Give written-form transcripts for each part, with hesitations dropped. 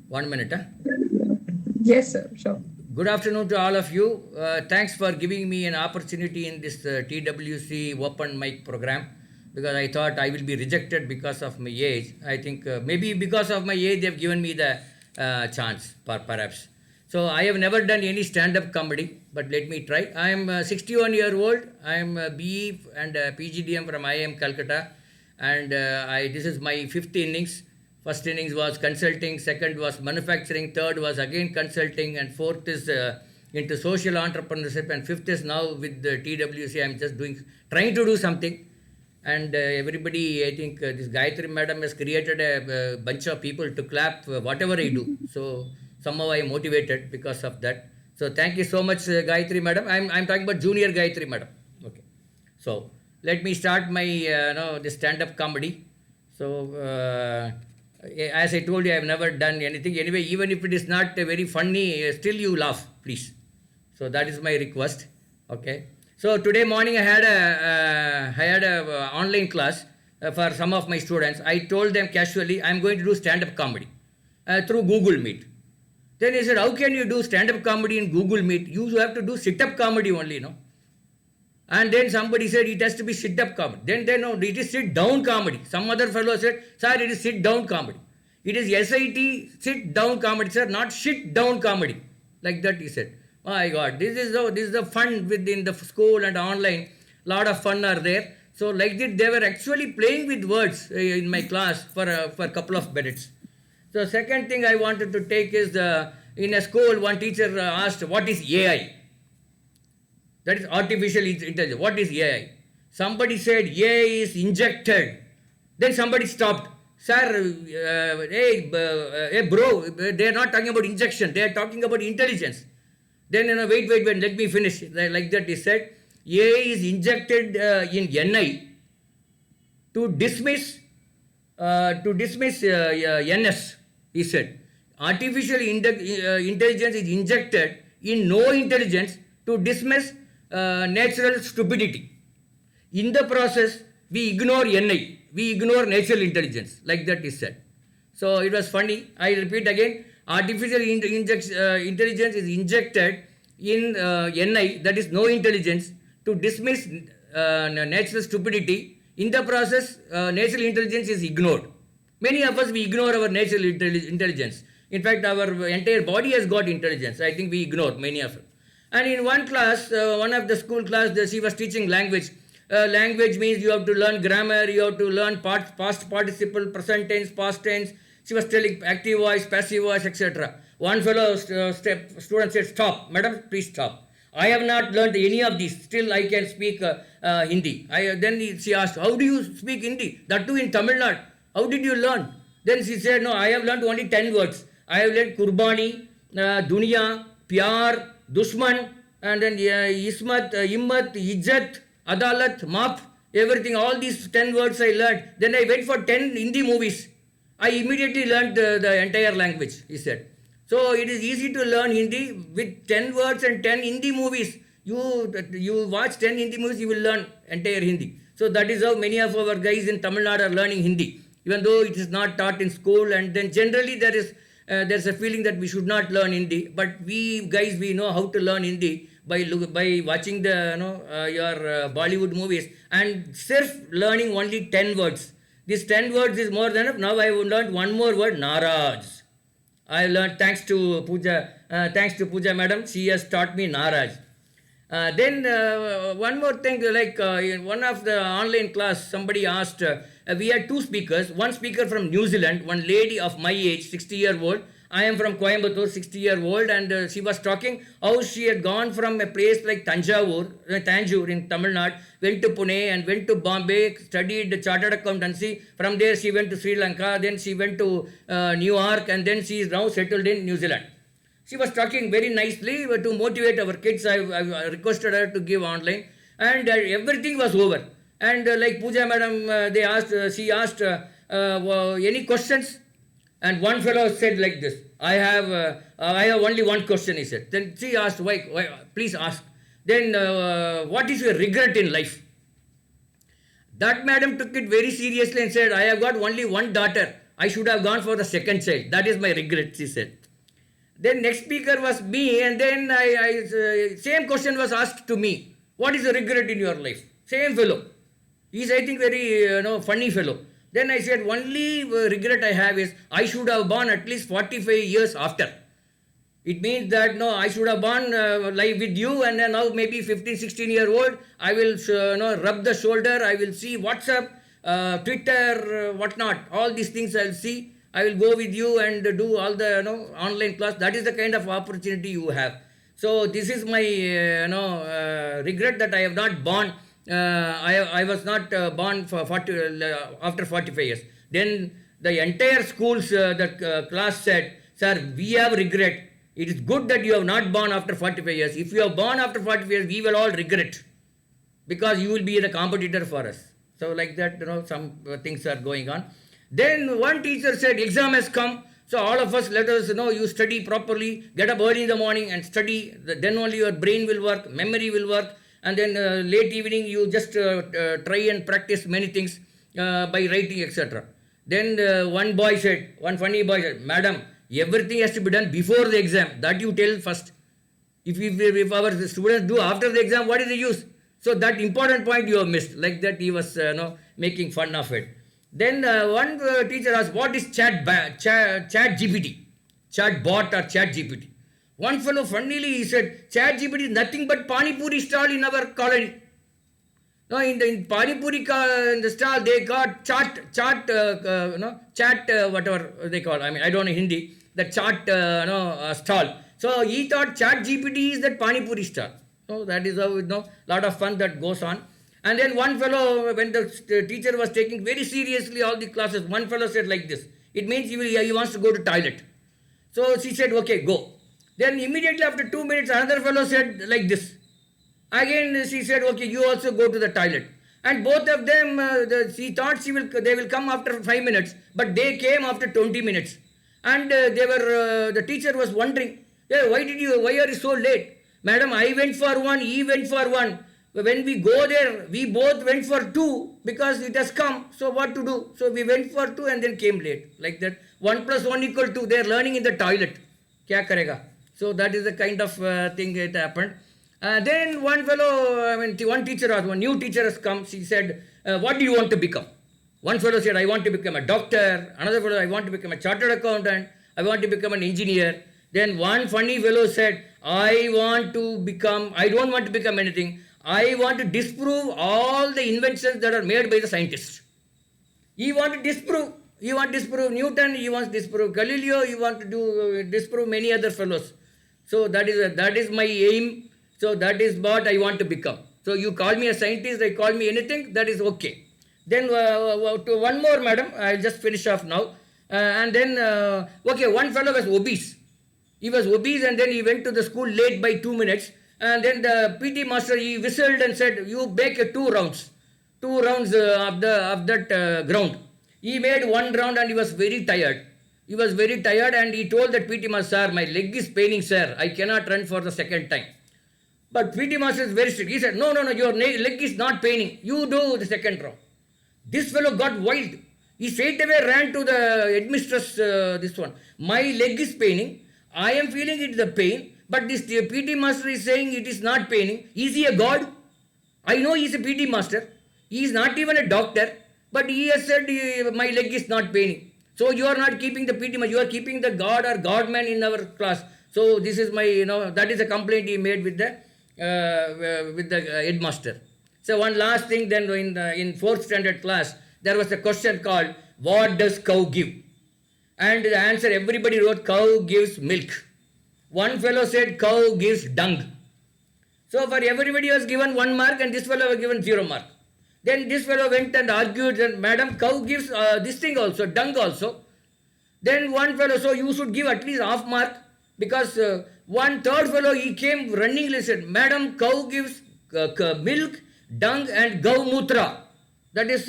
1 minute. Huh? Yes, sir. Sure. Good afternoon to all of you. Thanks for giving me an opportunity in this TWC open mic program because I thought I will be rejected because of my age. I think maybe because of my age they have given me the chance, perhaps. So I have never done any stand-up comedy, but let me try. I am 61 year old. I am a BE and a PGDM from IIM Calcutta, and this is my fifth innings. First innings was consulting, second was manufacturing, third was again consulting, and fourth is into social entrepreneurship, and fifth is now with the TWC. I'm just trying to do something. And everybody, I think this Gayatri madam has created a bunch of people to clap whatever I do. So somehow I am motivated because of that. So thank you so much, Gayatri madam. I'm talking about junior Gayatri madam. Okay. So let me start my the stand-up comedy. So as I told you, I have never done anything. Anyway, even if it is not very funny, still you laugh, please. So that is my request. Okay. So today morning I had a online class for some of my students. I told them casually, I am going to do stand-up comedy through Google Meet. Then he said, how can you do stand-up comedy in Google Meet? You have to do sit-up comedy only, no? And then somebody said it has to be sit-up comedy. Then no, it is sit-down comedy. Some other fellow said, sir, it is sit-down comedy. It is SIT, sit-down comedy, sir, not shit-down comedy. Like that he said. My God, this is the fun within the school and online. Lot of fun are there. So like that, they were actually playing with words in my class for a couple of minutes. So second thing I wanted to take is in a school, one teacher asked, what is AI? That is artificial intelligence. What is AI? Somebody said AI is injected. Then somebody stopped. Sir, hey bro, they are not talking about injection. They are talking about intelligence. Then, wait, let me finish. Like that he said, AI is injected in NI to dismiss NS, he said. Artificial intelligence is injected in no intelligence to dismiss natural stupidity. In the process, we ignore NI, we ignore natural intelligence, like that is said. So it was funny. I repeat again, artificial intelligence is injected in NI, that is no intelligence, to dismiss natural stupidity. In the process, natural intelligence is ignored. Many of us, we ignore our natural intelligence. In fact, our entire body has got intelligence. I think we ignore many of it. And in one class, one of the school class, she was teaching language. Language means you have to learn grammar, you have to learn past participle, present tense, past tense. She was telling active voice, passive voice, etc. One fellow student said, stop, madam, please stop. I have not learned any of these. Still, I can speak Hindi. Then she asked, how do you speak Hindi? That too in Tamil Nadu. How did you learn? Then she said, no, I have learned only 10 words. I have learned Kurbani, Dunya, Pyar, Dushman, and then Ismat, Immat, Izzat, Adalat, Maaf, everything, all these 10 words I learned. Then I went for 10 Hindi movies. I immediately learned the entire language, he said. So it is easy to learn Hindi with 10 words and 10 Hindi movies. You watch 10 Hindi movies, you will learn entire Hindi. So that is how many of our guys in Tamil Nadu are learning Hindi, even though it is not taught in school. And then generally there's a feeling that we should not learn Hindi, but we guys, we know how to learn Hindi by watching the your Bollywood movies and learning only 10 words. This 10 words is more than enough. Now I have learned one more word, Naraj. I learned thanks to Pooja madam. She has taught me Naraj. Then one more thing, like in one of the online class, somebody asked, we had two speakers, one speaker from New Zealand, one lady of my age, 60-year-old. I am from Coimbatore, 60-year-old, and she was talking how she had gone from a place like Tanjore in Tamil Nadu, went to Pune and went to Bombay, studied chartered accountancy. From there she went to Sri Lanka, then she went to New York, and then she is now settled in New Zealand. She was talking very nicely to motivate our kids. I requested her to give online, and everything was over. And like Pooja madam, she asked, any questions? And one fellow said like this, I have only one question, he said. Then she asked, why please ask. Then what is your regret in life? That madam took it very seriously and said, I have got only one daughter. I should have gone for the second child. That is my regret, she said. Then next speaker was me, and then same question was asked to me. What is the regret in your life? Same fellow. He's, I think, very funny fellow. Then I said, only regret I have is I should have born at least 45 years after. It means that no, I should have born live with you, and then now maybe 15, 16-year-old, I will rub the shoulder, I will see WhatsApp, Twitter, whatnot. All these things I'll see. I will go with you and do all the online class. That is the kind of opportunity you have. So this is my regret that I have not born. I was not born for after 45 years. Then the entire schools, the class said, sir, we have regret. It is good that you have not born after 45 years. If you have born after 45 years, we will all regret, because you will be the competitor for us. So like that, some things are going on. Then one teacher said, exam has come. So all of us, let us you study properly, get up early in the morning and study. Then only your brain will work, memory will work. And then late evening, you just try and practice many things by writing, etc. Then one funny boy said, madam, everything has to be done before the exam. That you tell first. If our students do after the exam, what is the use? So that important point you have missed. Like that he was making fun of it. Then one teacher asked, what is chat GPT? Chat bot or chat GPT? One fellow funnily he said, chat GPT is nothing but Pani Puri stall in our colony. Now in Pani Puri in the stall they got chat whatever they call. I mean I don't know Hindi. The chat stall. So he thought chat GPT is that Pani Puri stall. So that is how lot of fun that goes on. And then one fellow, when the teacher was taking very seriously all the classes, one fellow said like this. It means he wants to go to toilet. So she said, okay, go. Then immediately after 2 minutes, another fellow said like this. Again she said, okay, you also go to the toilet. And both of them, she thought they will come after 5 minutes, but they came after 20 minutes. And the teacher was wondering, hey, why are you so late? Madam, I went for one, he went for one. When we go there, we both went for two because it has come. So what to do? So we went for two and then came late. Like that. 1 + 1 = 2. They are learning in the toilet. Kya karega? So that is the kind of thing that happened. Then one new teacher has come. She said, what do you want to become? One fellow said, I want to become a doctor. Another fellow, I want to become a chartered accountant. I want to become an engineer. Then one funny fellow said, I don't want to become anything. I want to disprove all the inventions that are made by the scientists. He wants to disprove Newton, he wants to disprove Galileo, he wants to disprove many other fellows. So that is my aim. So that is what I want to become. So you call me a scientist, I call me anything, that is okay. Then one more, madam, I'll just finish off now. And then, one fellow was obese. He was obese and then he went to the school late by 2 minutes. And then the PT master, he whistled and said, you make 2 rounds of that ground. He made 1 round and he was very tired. And he told that PT master, sir, my leg is paining, sir. I cannot run for the second time. But PT master is very strict. He said, no, your leg is not paining. You do the second round. This fellow got wild. He straight away ran to the headmistress, this one. My leg is paining. I am feeling it is a pain. But this PT master is saying it is not paining. Is he a god? I know he is a PT master. He is not even a doctor. But he has said my leg is not paining. So you are not keeping the PT master. You are keeping the god or godman in our class. So this is my, that is a complaint he made with the headmaster. So one last thing then in 4th standard class, there was a question called, what does cow give? And the answer everybody wrote, cow gives milk. One fellow said cow gives dung. So for everybody was given 1 mark and this fellow was given 0 mark. Then this fellow went and argued that, madam, cow gives this thing also, dung also. Then one fellow, so you should give at least half mark, because one third fellow, he came running and said, madam, cow gives milk, dung and gav mutra. That is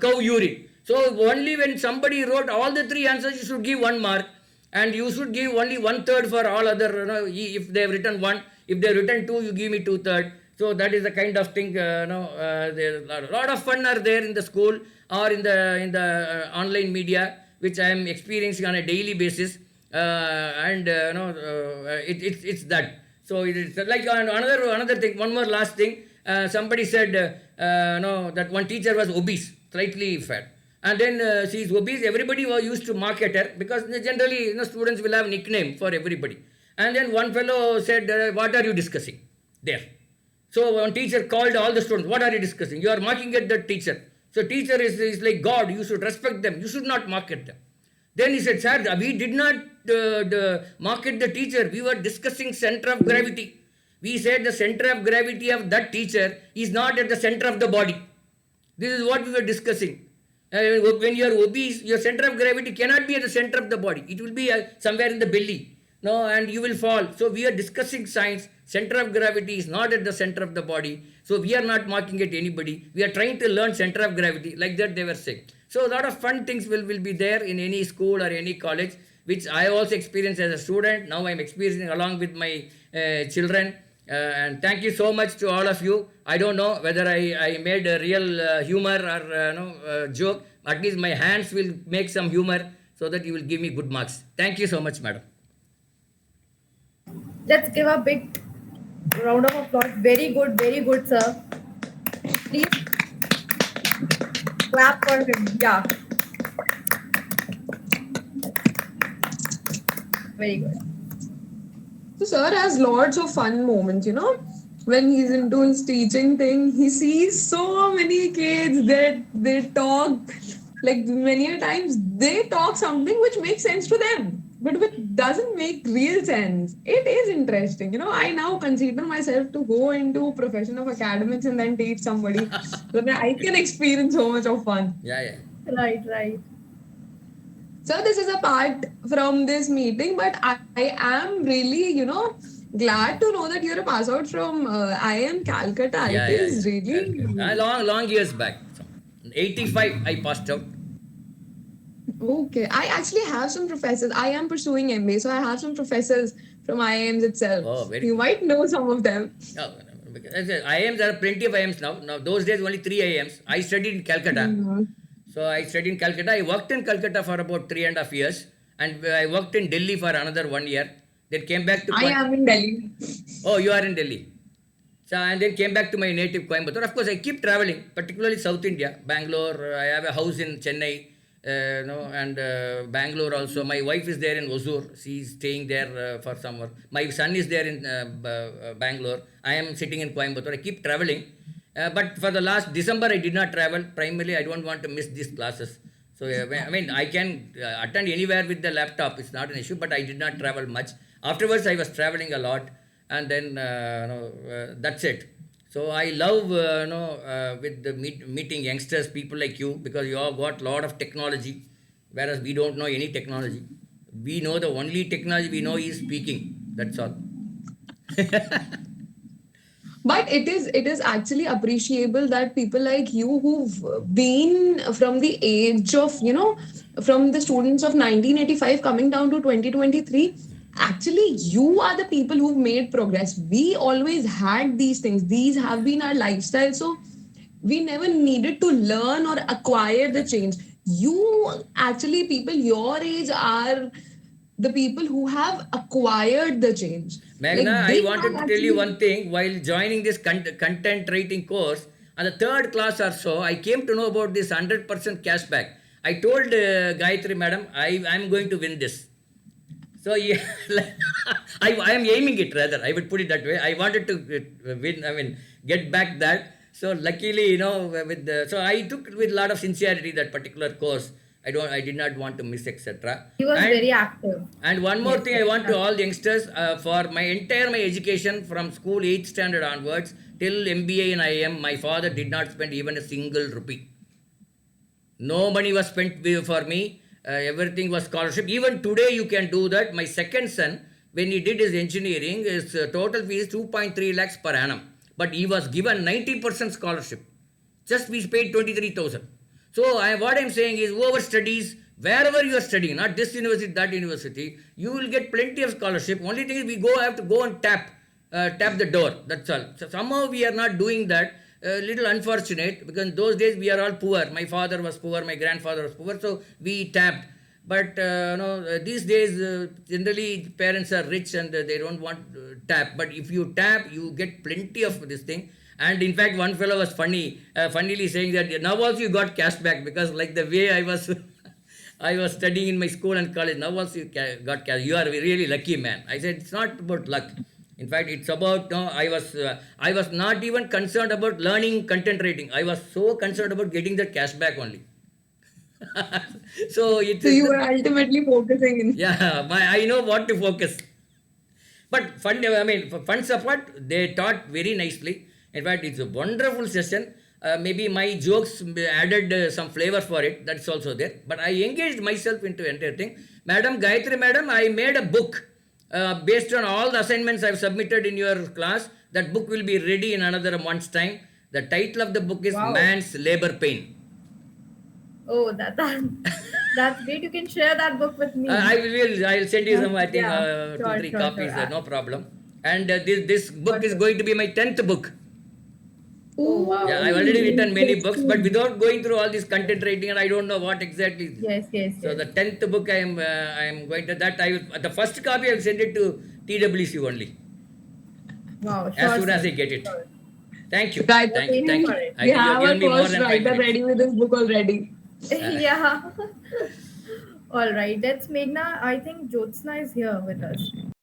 cow urine. So only when somebody wrote all the 3 answers, you should give 1 mark. And you should give only 1/3 for all other, if they have written 1, if they have written 2, you give me 2/3. So that is the kind of thing, there a lot of fun are there in the school or in the online media. which I am experiencing on a daily basis, it's that. So it is like another thing. One more last thing. Somebody said that one teacher was obese, slightly fat, and then she is obese. Everybody was used to mock at her because generally students will have nickname for everybody. And then one fellow said, "What are you discussing there?" So one teacher called all the students. "What are you discussing? You are mocking at the teacher. So teacher is like God. You should respect them. You should not mock at them." Then he said, "Sir, we did not mock at the teacher. We were discussing center of gravity. We said the center of gravity of that teacher is not at the center of the body. This is what we were discussing. When you are obese, your center of gravity cannot be at the center of the body. It will be somewhere in the belly. No, and you will fall. So we are discussing science. Center of gravity is not at the center of the body. So we are not mocking at anybody. We are trying to learn center of gravity." Like that they were saying. So a lot of fun things will be there in any school or any college, which I also experienced as a student. Now I am experiencing along with my children. And thank you so much to all of you. I don't know whether I made a real humor or joke. At least my hands will make some humor so that you will give me good marks. Thank you so much, madam. Let's give a big round of applause. Very good, sir. Please clap for him. Yeah. Very good. So sir has lots of fun moments, when he's into his teaching thing. He sees so many kids that they talk, like many a times they talk something which makes sense to them, but which doesn't make real sense. It is interesting. I now consider myself to go into profession of academics and then teach somebody so that I can experience so much of fun. Yeah. Right. So this is a part from this meeting, but I am really, glad to know that you're a pass out from IIM Calcutta. Yeah, It is really... long years back. 85 I passed out. Okay. I actually have some professors. I am pursuing MBA, so I have some professors from IIMs itself. Oh, very You good. might know some of them. IIMs, there are plenty of IIMs now. Now those days only 3 IIMs. I studied in Calcutta. So I studied in Calcutta. I worked in Calcutta for about 3.5 years, and I worked in Delhi for another 1 year. Then came back to. I am in Delhi. Oh, you are in Delhi. So and then came back to my native Coimbatore. Of course, I keep traveling, particularly South India, Bangalore. I have a house in Chennai, and Bangalore also. My wife is there in Hosur. She is staying there for summer. My son is there in Bangalore. I am sitting in Coimbatore. I keep traveling. But for the last December, I did not travel. Primarily, I don't want to miss these classes. So, I can attend anywhere with the laptop. It's not an issue, but I did not travel much. Afterwards, I was traveling a lot. And then, that's it. So, I love, with the meeting youngsters, people like you, because you all got a lot of technology, whereas we don't know any technology. We know the only technology we know is speaking. That's all. But it is actually appreciable that people like you who've been from the age of, from the students of 1985 coming down to 2023, actually you are the people who've made progress. We always had these things. These have been our lifestyle. So we never needed to learn or acquire the change. You actually, people your age are the people who have acquired the change. Magna, Like, I wanted to tell you one thing. While joining this content writing course, on the third class or so, I came to know about this 100% cashback. I told Gayatri madam, I'm going to win this. So yeah, I am aiming it rather. I would put it that way. I wanted to win. Get back that. So luckily, so I took with a lot of sincerity that particular course. I did not want to miss, etc. He was very active. And one more Yes, thing I want to all the youngsters, for my education from school 8th standard onwards till MBA in IIM, my father did not spend even a single rupee. No money was spent for me. Everything was scholarship. Even today you can do that. My second son, when he did his engineering, his total fee is 2.3 lakhs per annum. But he was given 90% scholarship. Just we paid 23,000. So what I'm saying is, whoever studies, wherever you are studying, not this university, that university, you will get plenty of scholarship. Only thing is we have to go and tap the door. That's all. So somehow we are not doing that. Little unfortunate, because those days we are all poor. My father was poor, my grandfather was poor, so we tapped. But these days, generally parents are rich and they don't want tap. But if you tap, you get plenty of this thing. And in fact, one fellow was funnily saying that now also you got cash back, because like the way I was, I was studying in my school and college. Now also you got cash. You are a really lucky man. I said it's not about luck. In fact, it's about I was not even concerned about learning content writing. I was so concerned about getting the cash back only. So it So is you were ultimately focusing in. yeah, I know what to focus. But funds apart, they taught very nicely. In fact, it's a wonderful session. Maybe my jokes added some flavor for it. That's also there. But I engaged myself into entire thing. Madam Gayatri, madam, I made a book based on all the assignments I've submitted in your class. That book will be ready in another month's time. The title of the book is Wow. Man's Labor Pain. Oh, that's great. You can share that book with me. I'll send you some, I think, Yeah, two, sure, three sure, copies, sure. no problem. And this book is going to be my 10th book. Oh, wow. Yeah, I've already written many books, but Interesting. without going through all this content writing, and I don't know what exactly. Yes, yes, So yes. the 10th book, I am going to that. The first copy I'll send it to TWC only, Wow, as sure, soon as sir. I get it. Sure. Thank you, Right. thank you, Aiming thank for you. it. I We think you have have our given me more first than 5 writer minutes. ready with his book already. Yeah. All right. Let's Meghna. I think Jyotsna is here with us.